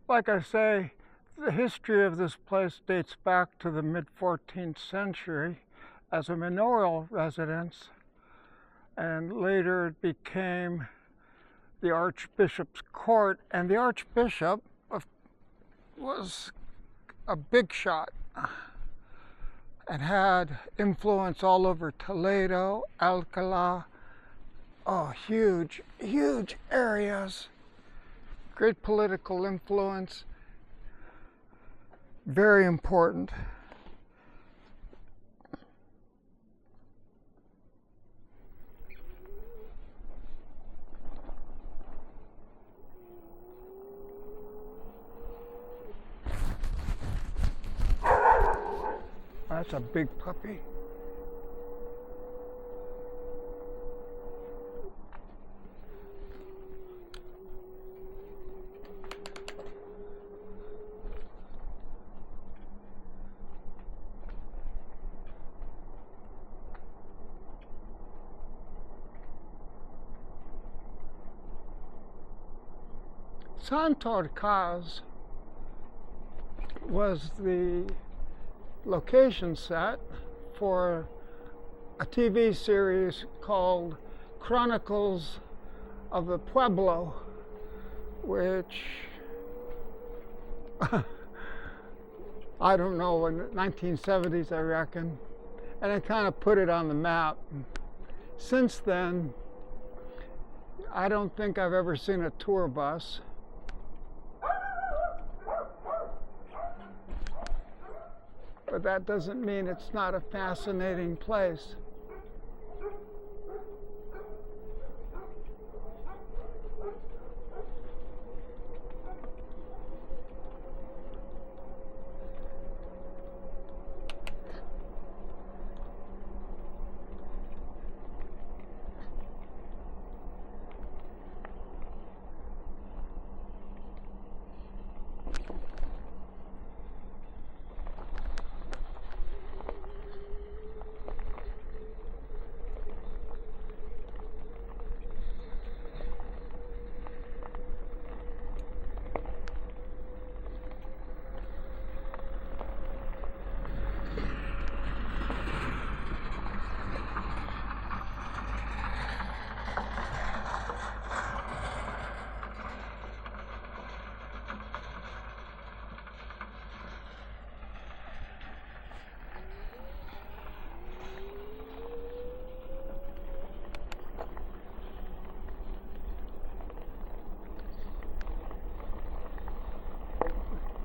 Like I say, the history of this place dates back to the mid-14th century as a manorial residence, and later it became the Archbishop's court, and the Archbishop was a big shot and had influence all over Toledo, Alcalá, huge, huge areas, great political influence, very important. That's a big puppy. Santorcaz was the location set for a TV series called Chronicles of the Pueblo, which I don't know, in the 1970s, I reckon, and it kind of put it on the map. Since then, I don't think I've ever seen a tour bus. But that doesn't mean it's not a fascinating place.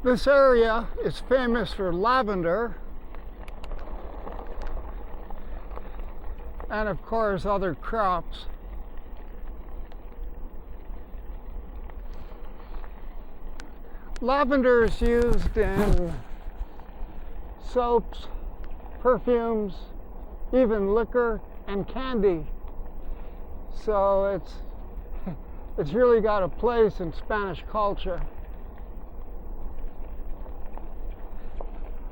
This area is famous for lavender and, of course, other crops. Lavender is used in soaps, perfumes, even liquor and candy. So it's really got a place in Spanish culture.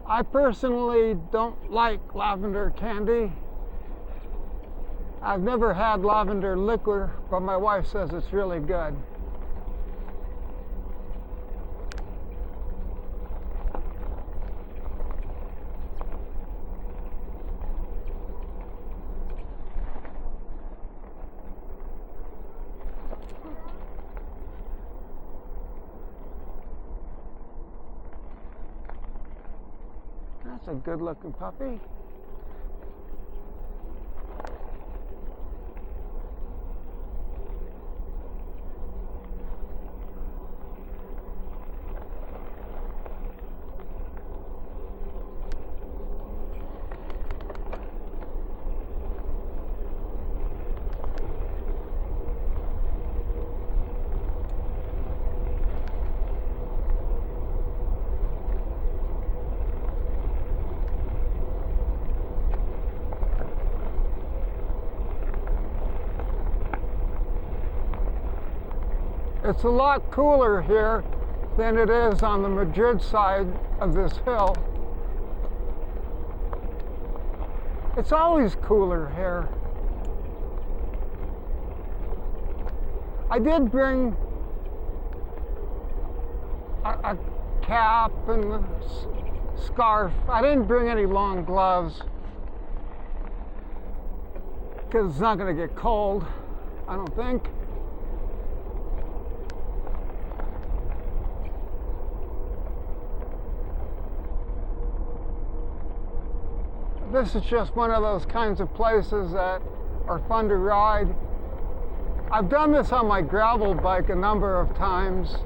I personally don't like lavender candy. I've never had lavender liquor, but my wife says it's really good. That's a good-looking puppy. It's a lot cooler here than it is on the Madrid side of this hill. It's always cooler here. I did bring a cap and a scarf. I didn't bring any long gloves because it's not going to get cold, I don't think. This is just one of those kinds of places that are fun to ride. I've done this on my gravel bike a number of times,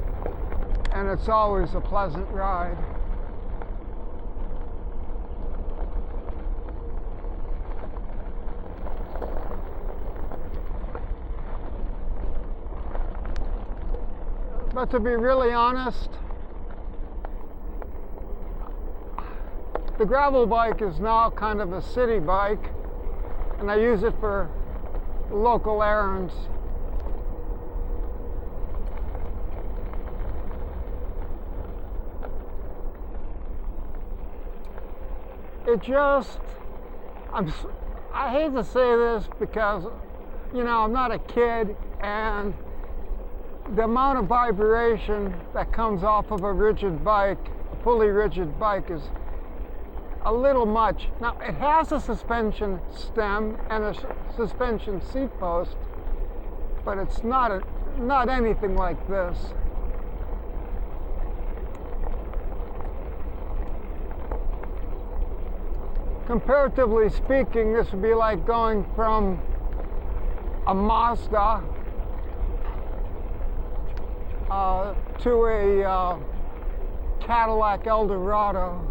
and it's always a pleasant ride. But to be really honest, the gravel bike is now kind of a city bike, and I use it for local errands. It just, I hate to say this because, you know, I'm not a kid, and the amount of vibration that comes off of a rigid bike, a fully rigid bike, is a little much. Now, it has a suspension stem and a suspension seat post, but it's not anything like this. Comparatively speaking, this would be like going from a Mazda to a Cadillac Eldorado.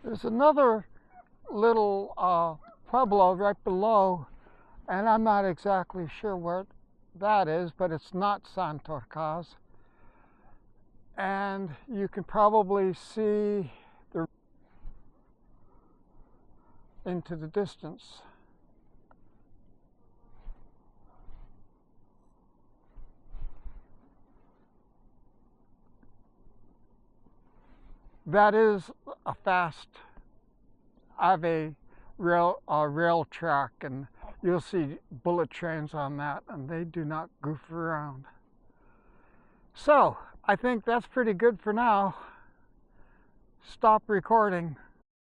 There's another little pueblo right below, and I'm not exactly sure where that is, but it's not Santorcaz. And you can probably see into the distance. That is a fast Ave rail track, and you'll see bullet trains on that, and they do not goof around. So I think that's pretty good for now. Stop recording.